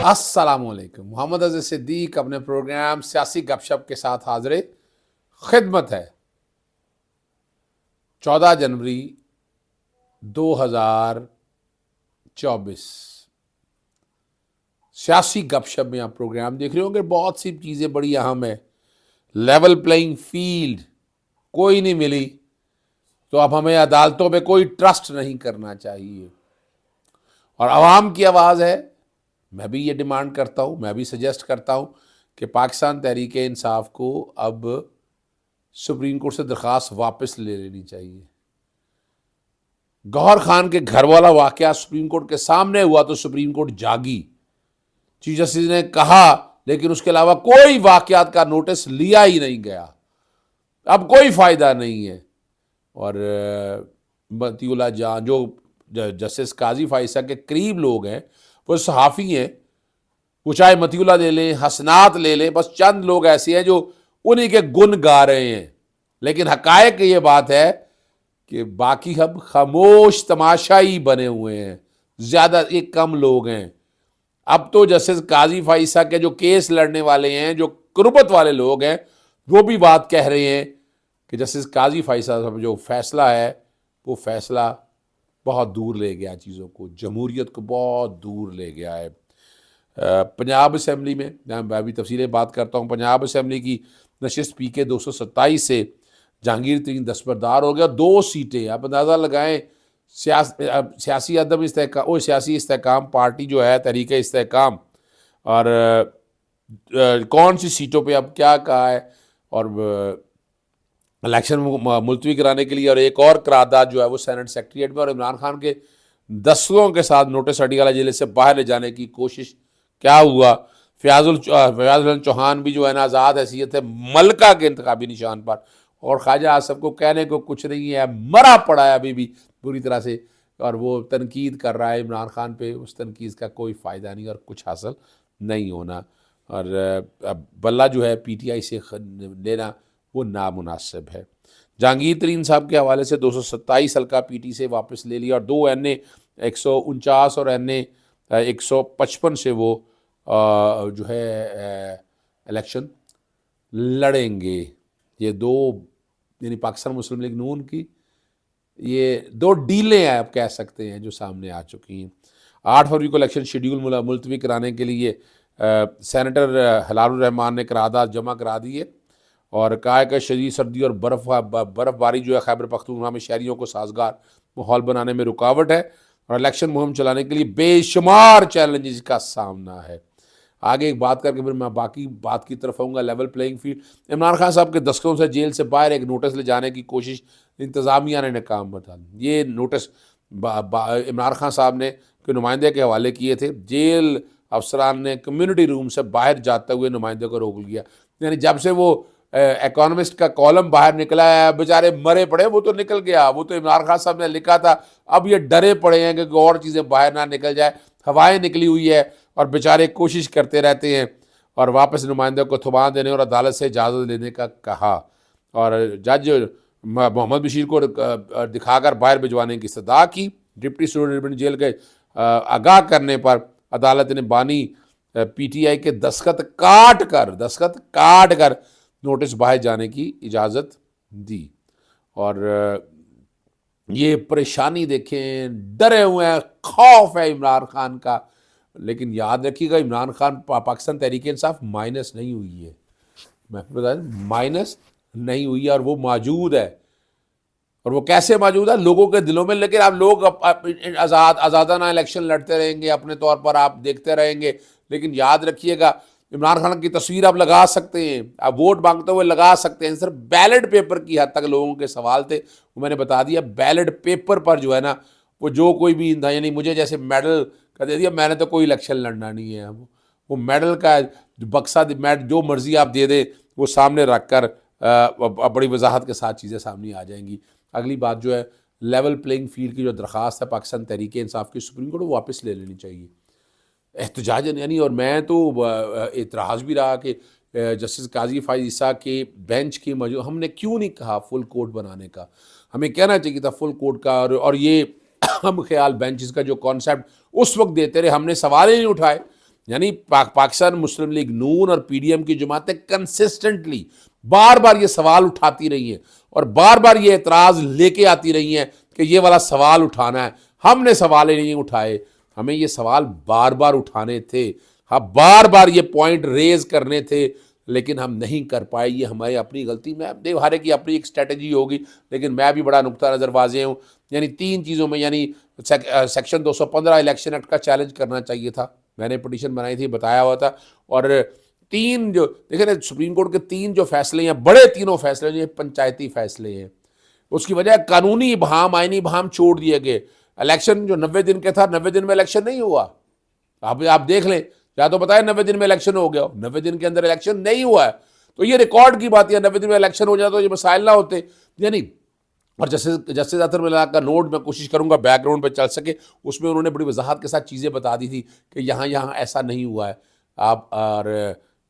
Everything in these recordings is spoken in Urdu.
السلام علیکم. محمد عزیز صدیق اپنے پروگرام سیاسی گپ شپ کے ساتھ حاضر خدمت ہے. 14 جنوری 2024 سیاسی گپ شپ میں آپ پروگرام دیکھ رہے ہوں گے. بہت سی چیزیں بڑی اہم ہیں. لیول پلئنگ فیلڈ کوئی نہیں ملی تو اب ہمیں عدالتوں پہ کوئی ٹرسٹ نہیں کرنا چاہیے. اور عوام کی آواز ہے. میں بھی یہ ڈیمانڈ کرتا ہوں, میں بھی سجیسٹ کرتا ہوں کہ پاکستان تحریک انصاف کو اب سپریم کورٹ سے درخواست واپس لے لینی چاہیے. گوہر خان کے گھر والا واقعہ سپریم کورٹ کے سامنے ہوا تو سپریم کورٹ جاگی. چیف جسٹس نے کہا لیکن اس کے علاوہ کوئی واقعات کا نوٹس لیا ہی نہیں گیا. اب کوئی فائدہ نہیں ہے. اور متی اللہ جان جو جسٹس قاضی فائصہ کے قریب لوگ ہیں, وہ صحافی ہیں, وہ چاہے متی اللہ لے لیں, حسنات لے لیں, بس چند لوگ ایسے ہیں جو انہی کے گن گا رہے ہیں. لیکن حقائق یہ بات ہے کہ باقی ہم خاموش تماشائی بنے ہوئے ہیں. زیادہ ایک کم لوگ ہیں. اب تو جسٹس قاضی فائصہ کے جو کیس لڑنے والے ہیں, جو قربت والے لوگ ہیں, وہ بھی بات کہہ رہے ہیں کہ جسٹس قاضی فائصہ جو فیصلہ ہے وہ فیصلہ بہت دور لے گیا چیزوں کو, جمہوریت کو بہت دور لے گیا ہے. پنجاب اسمبلی میں میں بھی تفصیلیں بات کرتا ہوں. پنجاب اسمبلی کی نشست پی کے 227 سے جہانگیر ترین دستبردار ہو گیا. 2 سیٹیں. آپ اندازہ لگائیں سیاسی عدم استحکام, سیاسی استحکام پارٹی جو ہے تحریک استحکام, اور کون سی سیٹوں پہ اب کیا کہا ہے. اور الیکشن ملتوی کرانے کے لیے اور ایک اور قرارداد جو ہے وہ سینٹ سیکریٹریٹ میں, اور عمران خان کے دستوں کے ساتھ نوٹس اڈیالہ جیل سے باہر لے جانے کی کوشش. کیا ہوا؟ فیاض الحسن چوہان بھی جو ہے نا آزاد حیثیت ہے ملکہ کے انتخابی نشان پر, اور خواجہ آصف کو کہنے کو کچھ نہیں ہے, مرا پڑا ہے ابھی بھی پوری طرح سے, اور وہ تنقید کر رہا ہے عمران خان پہ. اس تنقید کا کوئی فائدہ نہیں اور کچھ حاصل نہیں ہونا. اور بلہ جو ہے پی ٹی آئی سے لینا وہ نامناسب ہے. جہانگیر ترین صاحب کے حوالے سے 227 حلقہ پی ٹی سے واپس لے لیا, اور 2 این اے 149 اور این اے 155 سے وہ جو ہے الیکشن لڑیں گے. یہ 2 یعنی پاکستان مسلم لیگ نون کی یہ 2 ڈیلیں ہیں آپ کہہ سکتے ہیں جو سامنے آ چکی ہیں. 8 فروری کو الیکشن شیڈیول ملتوی کرانے کے لیے سینیٹر ہلال الرحمان نے قرارداد جمع کرا دیے, اور کہا کہ شدید سردی اور برف باری جو ہے خیبر پختونخوا میں شہریوں کو سازگار ماحول بنانے میں رکاوٹ ہے, اور الیکشن مہم چلانے کے لیے بے شمار چیلنجز کا سامنا ہے. آگے ایک بات کر کے پھر میں باقی بات کی طرف آؤں گا. Level playing field. Imran Khan صاحب کے دستوں سے جیل سے باہر ایک نوٹس لے جانے کی کوشش انتظامیہ نے ناکام بتا دی. یہ نوٹس عمران خان صاحب نے کے نمائندے کے حوالے کیے تھے. جیل افسران نے کمیونٹی روم سے باہر جاتے ہوئے نمائندے کو روک لیا. یعنی جب سے وہ اکانومسٹ کا کالم باہر نکلا ہے, بیچارے مرے پڑے, وہ تو نکل گیا, وہ تو عمران خان صاحب نے لکھا تھا. اب یہ ڈرے پڑے ہیں کہ اور چیزیں باہر نہ نکل جائے. ہوائیں نکلی ہوئی ہے اور بیچارے کوشش کرتے رہتے ہیں, اور واپس نمائندے کو تھمان دینے اور عدالت سے اجازت لینے کا کہا. اور جج محمد بشیر کو دکھا کر باہر بھجوانے کی استدعا کی. ڈپٹی سپرنٹینڈنٹ جیل کے آگاہ کرنے پر عدالت نے بانی پی ٹی آئی کے دستخط کاٹ کر نوٹس باہر جانے کی اجازت دی. اور یہ پریشانی دیکھیں, ڈرے ہوئے ہیں, خوف ہے عمران خان کا. لیکن یاد رکھیے گا عمران خان پاکستان تحریک انصاف مائنس نہیں ہوئی ہے, میں بتا دوں مائنس نہیں ہوئی ہے, اور وہ موجود ہے. اور وہ کیسے موجود ہے؟ لوگوں کے دلوں میں. لیکن آپ لوگ آزادانہ الیکشن لڑتے رہیں گے, اپنے طور پر آپ دیکھتے رہیں گے. لیکن یاد رکھیے گا عمران خان کی تصویر آپ لگا سکتے ہیں, آپ ووٹ مانگتے ہوئے لگا سکتے ہیں. صرف بیلٹ پیپر کی حد تک لوگوں کے سوال تھے, وہ میں نے بتا دیا. بیلٹ پیپر پر جو ہے نا وہ جو کوئی بھی تھا, یعنی مجھے جیسے میڈل کا دے دیا, میں نے تو کوئی الیکشن لڑنا نہیں ہے. وہ میڈل کا بکسا جو مرضی آپ دے دیں وہ سامنے رکھ کر بڑی وضاحت کے ساتھ چیزیں سامنے آ جائیں گی. اگلی بات جو ہے لیول پلئنگ فیلڈ کی جو درخواست ہے پاکستان تحریک انصاف کی سپریم کورٹ وہ واپس لے لینی چاہیے. احتجاج یعنی, اور میں تو اعتراض بھی رہا کہ جسٹس قاضی فائصہ کے بینچ کی موجود, ہم نے کیوں نہیں کہا فل کورٹ بنانے کا؟ ہمیں کہنا چاہیے تھا فل کورٹ کا. اور یہ ہم خیال بینچز کا جو کانسیپٹ اس وقت دیتے رہے, ہم نے سوال ہی نہیں اٹھائے. یعنی پاکستان مسلم لیگ نون اور پی ڈی ایم کی جماعتیں کنسسٹنٹلی بار بار یہ سوال اٹھاتی رہی ہیں اور بار بار یہ اعتراض لے کے آتی رہی ہیں کہ یہ والا سوال اٹھانا ہے. ہم نے سوال ہی نہیں اٹھائے, ہمیں یہ سوال بار بار اٹھانے تھے, ہم بار بار یہ پوائنٹ ریز کرنے تھے, لیکن ہم نہیں کر پائے. یہ ہماری اپنی غلطی. میں ہر ایک کی اپنی ایک اسٹریٹجی ہوگی, لیکن میں بھی بڑا نقطہ نظر واضح ہوں. یعنی 3 چیزوں میں, یعنی سیکشن 215 الیکشن ایکٹ کا چیلنج کرنا چاہیے تھا, میں نے پٹیشن بنائی تھی, بتایا ہوا تھا. اور 3 جو دیکھیں نا سپریم کورٹ کے 3 جو فیصلے ہیں, بڑے تینوں فیصلے جو پنچایتی فیصلے ہیں, اس کی وجہ قانونی ابہام, آئینی ابہام چھوڑ دیے گئے. الیکشن جو 90 دن کا تھا, 90 دن میں الیکشن نہیں ہوا. آپ دیکھ لیں, یا تو بتائیں 90 دن میں الیکشن ہو گیا, 90 دن کے اندر الیکشن نہیں ہوا ہے. تو یہ ریکارڈ کی بات ہے, 90 دن میں الیکشن ہو جاتا تو یہ مسائل نہ ہوتے. یعنی اور جسٹس اطہر ملا کا نوٹ میں کوشش کروں گا بیک گراؤنڈ پہ چل سکے, اس میں انہوں نے بڑی وضاحت کے ساتھ چیزیں بتا دی تھی کہ یہاں ایسا نہیں ہوا ہے. آپ اور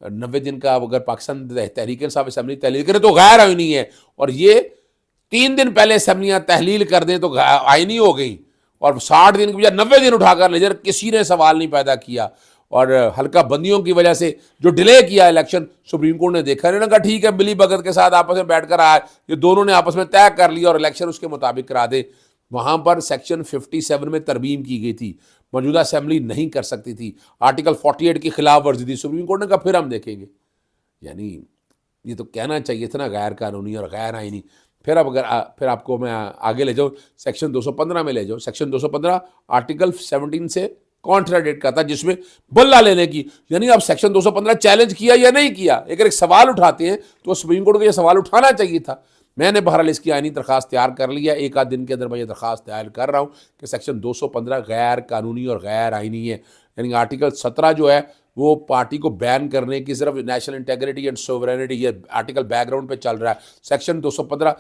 90 دن کا اگر پاکستان تحریک انصاف اسمبلی تحلیل کرے تو غیر آئینی ہے, اور یہ 3 دن پہلے اسمبلیاں تحلیل کر دیں تو آئینی ہو گئی, اور 60 دن کی بجائے 90 دن اٹھا کر لیجر کسی نے سوال نہیں پیدا کیا. اور حلقہ بندیوں کی وجہ سے جو ڈیلے کیا الیکشن, سپریم کورٹ نے دیکھا, انہوں نے کہا ٹھیک ہے, ملی بھگت کے ساتھ آپس میں بیٹھ کر آئے, یہ دونوں نے آپس میں طے کر لیا اور الیکشن اس کے مطابق کرا دے. وہاں پر سیکشن 57 میں ترمیم کی گئی تھی, موجودہ اسمبلی نہیں کر سکتی تھی, آرٹیکل 48 کی خلاف ورزی تھی. سپریم کورٹ نے کہا پھر ہم دیکھیں گے. یعنی یہ تو کہنا چاہیے تھا نا غیر قانونی اور غیر آئینی. پھر آپ کو میں آگے لے جاؤں, سیکشن 215 میں لے جاؤں. سیکشن 215 آرٹیکل 17 سے کانٹراڈکٹ کرتا, جس میں بلہ لینے کی. یعنی اب سیکشن 215 چیلنج کیا یا نہیں کیا, اگر ایک سوال اٹھاتے ہیں تو سپریم کورٹ کو یہ سوال اٹھانا چاہیے تھا. میں نے بہرحال اس کی آئینی درخواست تیار کر لیا, 1 آدھ دن کے اندر میں یہ درخواست تیار کر رہا ہوں کہ سیکشن 215 غیر قانونی اور غیر آئینی ہے. یعنی آرٹیکل 17 جو ہے وہ پارٹی کو بین کرنے کی, صرف نیشنل انٹیگریٹی اینڈ سوورینٹی, یہ آرٹیکل بیک گراؤنڈ پہ چل رہا ہے. سیکشن 215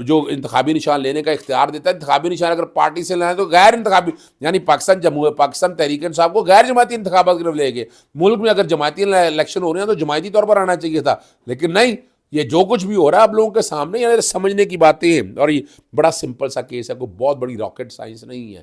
جو انتخابی نشان لینے کا اختیار دیتا ہے, انتخابی نشان اگر پارٹی سے لینا ہے تو غیر انتخابی, یعنی پاکستان تحریک انصاف کو غیر جماعتی انتخابات کی طرف لے گئے. ملک میں اگر جماعتی الیکشن ہو رہے ہیں تو جماعتی طور پر آنا چاہیے تھا, لیکن نہیں. یہ جو کچھ بھی ہو رہا ہے آپ لوگوں کے سامنے, یعنی سمجھنے کی باتیں ہیں, اور یہ بڑا سمپل سا کیس ہے, کوئی بہت بڑی راکٹ سائنس نہیں ہے,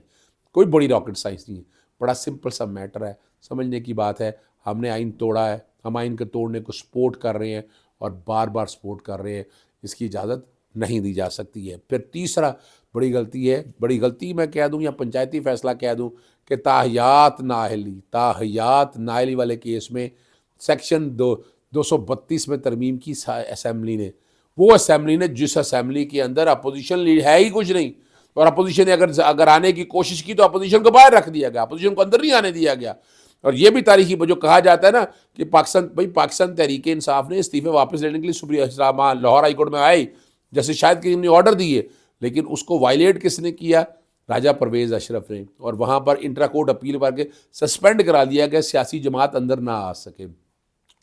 کوئی بڑی راکٹ سائنس نہیں ہے, بڑا سمپل سا میٹر ہے, سمجھنے کی بات ہے. ہم نے آئین توڑا ہے, ہم آئین کے توڑنے کو سپورٹ کر رہے ہیں اور بار بار سپورٹ کر رہے ہیں, اس کی اجازت نہیں دی جا سکتی ہے. پھر تیسرا بڑی غلطی ہے, بڑی غلطی میں کہہ دوں یا پنچایتی فیصلہ کہہ دوں, کہ تاحیات نااہلی والے کیس میں سیکشن 232 میں ترمیم کی اسمبلی نے, وہ اسمبلی نے جس اسمبلی کے اندر اپوزیشن لیڈ ہے ہی کچھ نہیں, اور اپوزیشن نے اگر آنے کی کوشش کی تو اپوزیشن کو باہر رکھ دیا گیا, اپوزیشن کو اندر نہیں آنے دیا گیا. اور یہ بھی تاریخی جو کہا جاتا ہے نا کہ پاکستان تحریک انصاف نے استعفے واپس لینے کے لیے سپریم لاہور ہائی کورٹ میں آئی, جیسے شاید کہ انہوں نے آرڈر دیے, لیکن اس کو وائلیٹ کس نے کیا, راجہ پرویز اشرف نے, اور وہاں پر انٹرا کورٹ اپیل کر کے سسپینڈ کرا دیا کہ سیاسی جماعت اندر نہ آ سکے.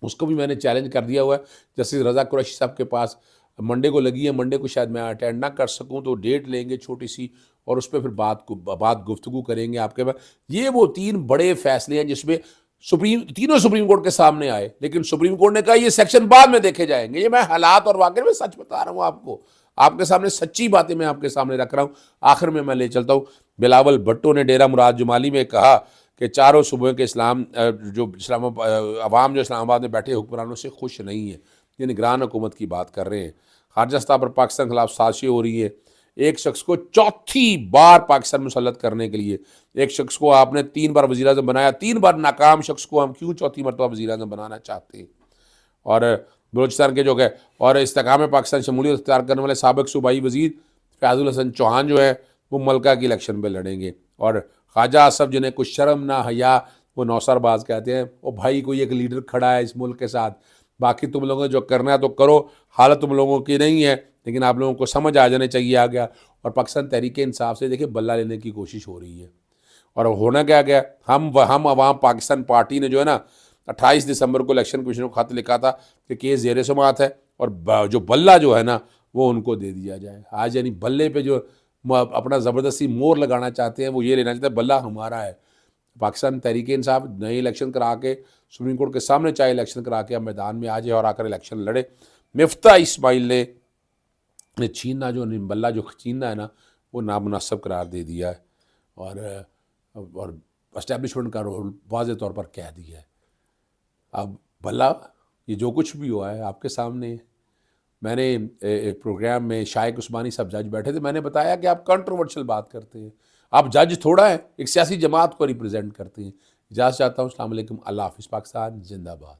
اس کو بھی میں نے چیلنج کر دیا ہوا ہے. جسٹس رضا قریشی صاحب کے پاس منڈے کو لگی ہے, منڈے کو شاید میں اٹینڈ نہ کر سکوں, تو ڈیٹ لیں گے چھوٹی سی, اور اس پہ پھر بات گفتگو کریں گے آپ کے پاس. یہ وہ 3 بڑے فیصلے ہیں جس میں تینوں سپریم کورٹ کے سامنے آئے, لیکن سپریم کورٹ نے کہا یہ سیکشن بعد میں دیکھے جائیں گے. یہ میں حالات اور واقعے میں سچ بتا رہا ہوں, آپ کے سامنے سچی باتیں میں آپ کے سامنے رکھ رہا ہوں. آخر میں لے چلتا ہوں, بلاول بھٹو نے ڈیرہ مراد جمالی میں کہا کہ چاروں صوبوں کے عوام جو اسلام آباد میں بیٹھے حکمرانوں سے خوش نہیں ہے. یہ نگران حکومت کی بات کر رہے ہیں. خارجہ سطح پر پاکستان کے خلاف سازشیں ہو رہی ہیں. ایک شخص کو 4تھی بار پاکستان مسلط کرنے کے لیے, ایک شخص کو آپ نے 3 بار وزیر اعظم بنایا, 3 بار ناکام شخص کو ہم کیوں 4تھی مرتبہ وزیر اعظم بنانا چاہتے ہیں. اور بلوچستان کے جو ہے اور استحکام پاکستان شمولیت اختیار کرنے والے سابق صوبائی وزیر فیاض الحسن چوہان جو ہے وہ ملکہ کی الیکشن پہ لڑیں گے. اور خواجہ آصف جنہیں کچھ شرم نہ حیا, وہ نوسر باز کہتے ہیں, وہ بھائی کوئی ایک لیڈر کھڑا ہے اس ملک کے ساتھ, باقی تم لوگوں نے جو کرنا ہے تو کرو, حالت تم لوگوں کی نہیں ہے, لیکن آپ لوگوں کو سمجھ آ جانے چاہیے آ گیا. اور پاکستان تحریک انصاف سے دیکھیں بلہ لینے کی کوشش ہو رہی ہے. اور ہونا کیا گیا, ہم عوام پاکستان پارٹی نے جو ہے نا 28 دسمبر کو الیکشن کمیشن کو خط لکھا تھا کہ کیس زیر سماعت ہے, اور جو بلہ جو ہے نا وہ ان کو دے دیا جائے. آج یعنی بلے پہ جو اپنا زبردستی مور لگانا چاہتے ہیں وہ یہ لینا چاہتے ہیں بلہ ہمارا ہے. پاکستان تحریک انصاف نئے الیکشن کرا کے سپریم کورٹ کے سامنے چاہے الیکشن کرا کے ہم میدان میں آ جائے اور آ کر الیکشن لڑے. مفتاح اسماعیل نے چھیننا جو بلہ جو چھیننا ہے نا وہ نامناسب قرار دے دیا ہے. اور اسٹیبلشمنٹ کا رول واضح طور پر کہہ دیا ہے. اب بھلا یہ جو کچھ بھی ہوا ہے آپ کے سامنے ہے. میں نے ایک پروگرام میں شائق عثمانی صاحب جج بیٹھے تھے, میں نے بتایا کہ آپ کنٹروورشل بات کرتے ہیں, آپ جج تھوڑا ہیں, ایک سیاسی جماعت کو ریپرزینٹ کرتے ہیں. اجازت چاہتا ہوں. السلام علیکم. اللہ حافظ. پاکستان زندہ باد.